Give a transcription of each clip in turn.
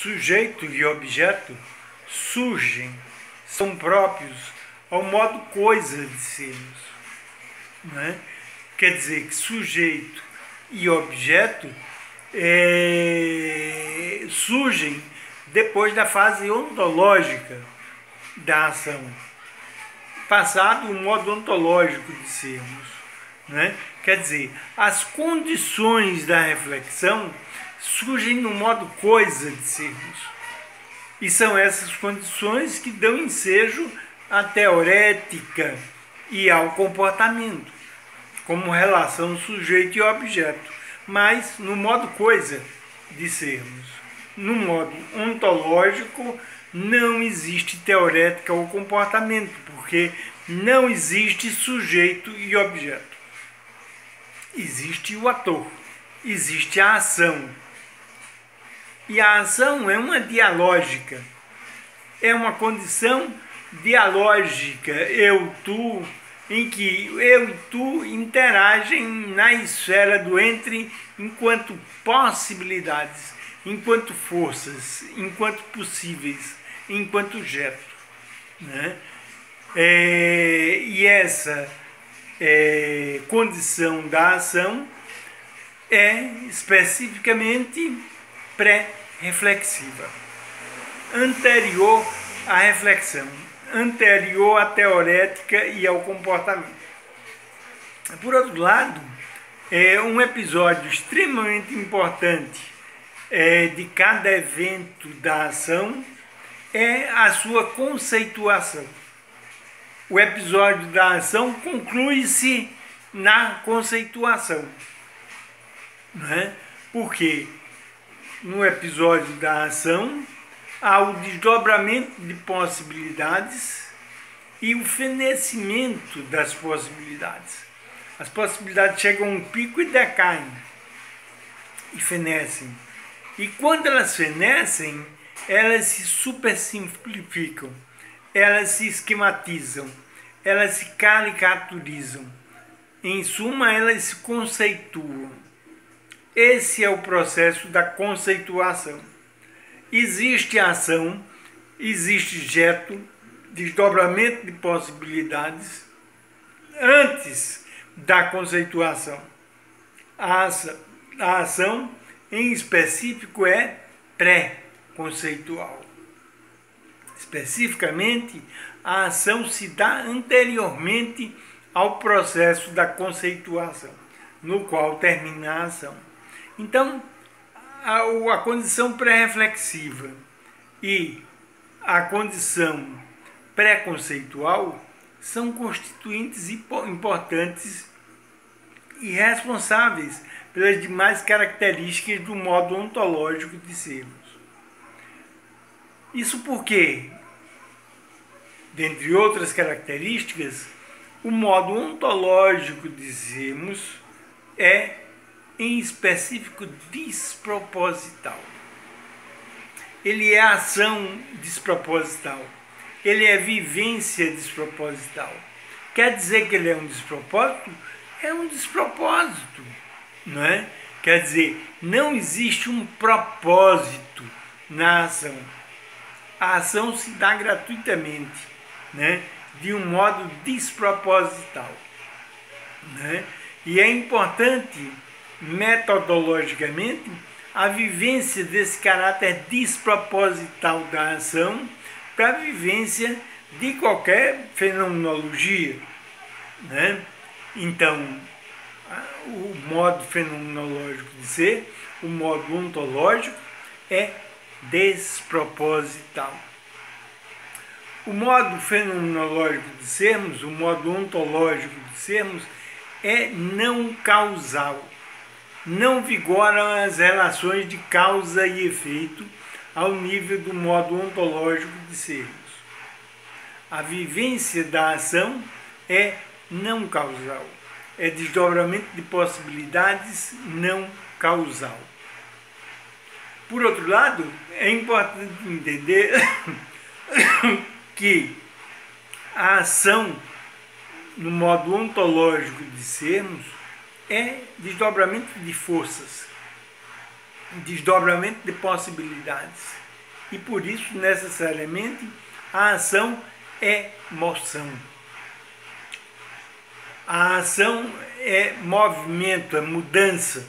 sujeito e objeto surgem, são próprios ao modo coisa de sermos. Não é? Quer dizer que sujeito e objeto surgem depois da fase ontológica da ação, passado o modo ontológico de sermos. Né? Quer dizer, as condições da reflexão surgem no modo coisa de sermos. E são essas condições que dão ensejo à teorética e ao comportamento, como relação sujeito e objeto, mas no modo coisa de sermos. No modo ontológico não existe teorética ou comportamento, porque não existe sujeito e objeto. Existe o ator, existe a ação. E a ação é uma dialógica, é uma condição dialógica, eu-tu, em que eu e tu interagem na esfera do entre enquanto possibilidades, enquanto forças, enquanto possíveis, enquanto jeito. Né? E essa condição da ação é especificamente pré-reflexiva, anterior à reflexão, anterior à teorética e ao comportamento. Por outro lado, um episódio extremamente importante de cada evento da ação é a sua conceituação. O episódio da ação conclui-se na conceituação. Né? Porque no episódio da ação há o desdobramento de possibilidades e o fenecimento das possibilidades. As possibilidades chegam a um pico e decaem, e fenecem. E quando elas fenecem, elas se supersimplificam, elas se esquematizam, elas se caricaturizam. Em suma, elas se conceituam. Esse é o processo da conceituação. Existe ação, existe jeito, desdobramento de possibilidades antes da conceituação. A ação, em específico, é pré-conceitual. Especificamente, a ação se dá anteriormente ao processo da conceituação, no qual termina a ação. Então, a condição pré-reflexiva e a condição pré-conceitual são constituintes importantes e responsáveis pelas demais características do modo ontológico de sermos. Isso porque, dentre outras características, o modo ontológico de sermos é, em específico, desproposital. Ele é ação desproposital. Ele é vivência desproposital. Quer dizer que ele é um despropósito? É um despropósito, não é? Quer dizer, não existe um propósito na ação. A ação se dá gratuitamente, né? De um modo desproposital. Né? E é importante, metodologicamente, a vivência desse caráter desproposital da ação para a vivência de qualquer fenomenologia. Né? Então, o modo fenomenológico de ser, o modo ontológico, é desproposital. O modo fenomenológico de sermos, o modo ontológico de sermos, é não causal. Não vigoram as relações de causa e efeito ao nível do modo ontológico de sermos. A vivência da ação é não causal. É desdobramento de possibilidades não causal. Por outro lado, é importante entender que a ação, no modo ontológico de sermos, é desdobramento de forças, desdobramento de possibilidades. e por isso necessariamente a ação é moção. A ação é movimento, é mudança,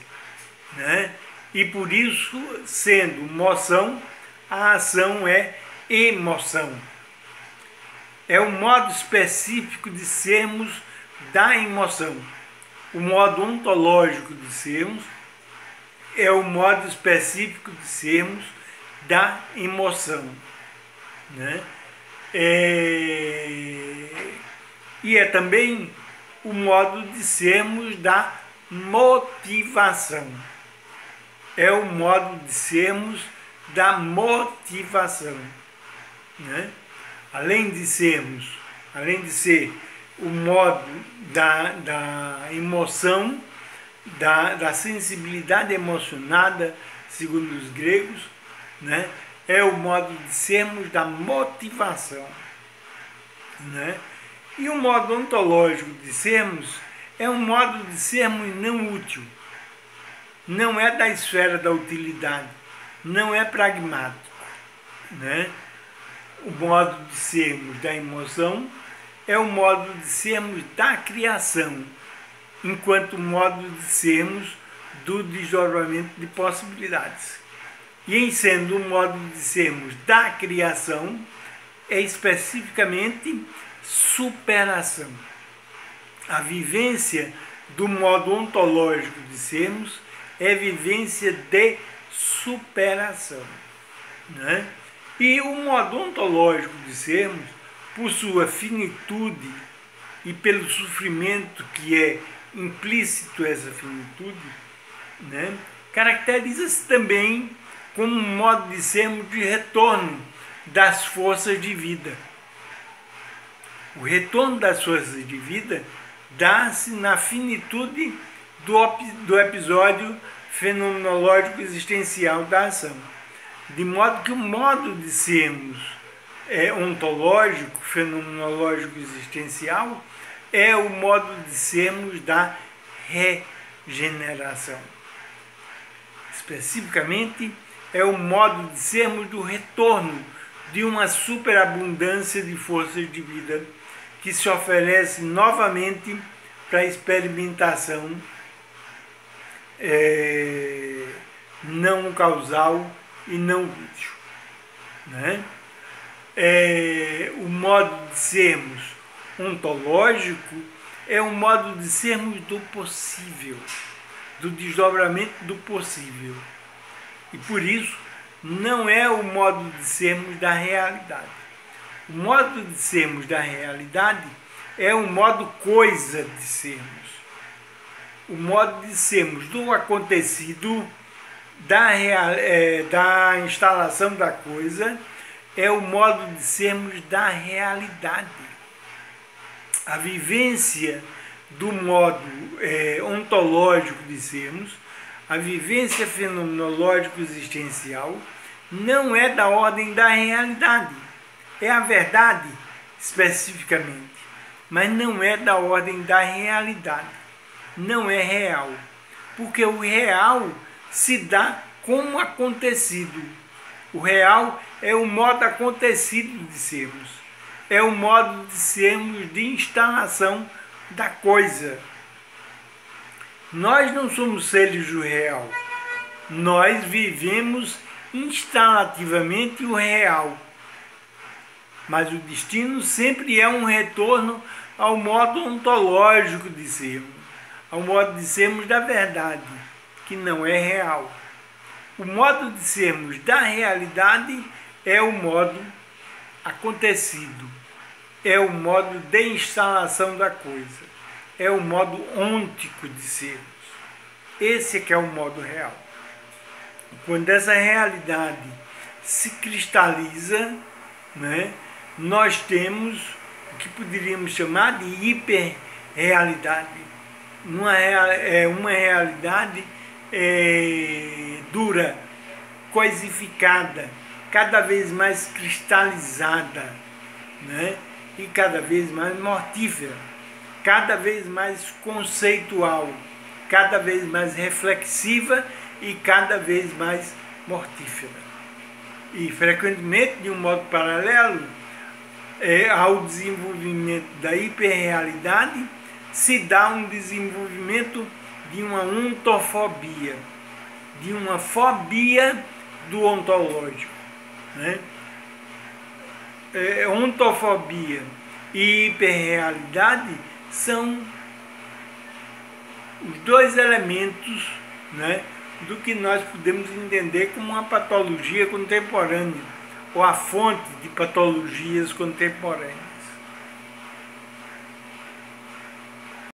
né? E por isso, sendo moção, a ação é emoção. É o modo específico de sermos da emoção. O modo ontológico de sermos é o modo específico de sermos da emoção, né? E é também o modo de sermos da motivação. É o modo de sermos da motivação, né? Além de ser o modo da emoção, da sensibilidade emocionada, segundo os gregos, né? É o modo de sermos da motivação, né? E o modo ontológico de sermos é um modo de sermos não útil, não é da esfera da utilidade, não é pragmático, né? O modo de sermos da emoção é o modo de sermos da criação, enquanto o modo de sermos do desdobramento de possibilidades. E em sendo o modo de sermos da criação, é especificamente superação. A vivência do modo ontológico de sermos é vivência de superação, né? E o modo ontológico de sermos, por sua finitude e pelo sofrimento que é implícito essa finitude, né, caracteriza-se também como um modo de sermos de retorno das forças de vida. O retorno das forças de vida dá-se na finitude do episódio fenomenológico existencial da ação. De modo que o modo de sermos ontológico, fenomenológico existencial, é o modo de sermos da regeneração. Especificamente, é o modo de sermos do retorno de uma superabundância de forças de vida que se oferece novamente para a experimentação não causal e não útil, né? O modo de sermos ontológico é um modo de sermos do possível, do desdobramento do possível. E por isso não é o modo de sermos da realidade. O modo de sermos da realidade é um modo coisa de sermos. O modo de sermos do acontecido, da instalação da coisa, é o modo de sermos da realidade. A vivência do modo ontológico de sermos, a vivência fenomenológico existencial, não é da ordem da realidade. É a verdade, especificamente, mas não é da ordem da realidade. Não é real, porque o real se dá como acontecido. O real é o modo acontecido de sermos. É o modo de sermos de instalação da coisa. Nós não somos seres do real. Nós vivemos instalativamente o real. Mas o destino sempre é um retorno ao modo ontológico de sermos, ao modo de sermos da verdade, que não é real. O modo de sermos da realidade é o modo acontecido, é o modo de instalação da coisa, é o modo ôntico de sermos. Esse é que é o modo real. Quando essa realidade se cristaliza, né, nós temos o que poderíamos chamar de hiperrealidade. Uma realidade dura, coisificada, cada vez mais cristalizada, né? E cada vez mais mortífera, cada vez mais conceitual, cada vez mais reflexiva e cada vez mais mortífera. e frequentemente de um modo paralelo ao desenvolvimento da hiperrealidade, se dá um desenvolvimento de uma ontofobia, de uma fobia do ontológico, né? Ontofobia e hiperrealidade são os dois elementos, né, do que nós podemos entender como uma patologia contemporânea, ou a fonte de patologias contemporâneas.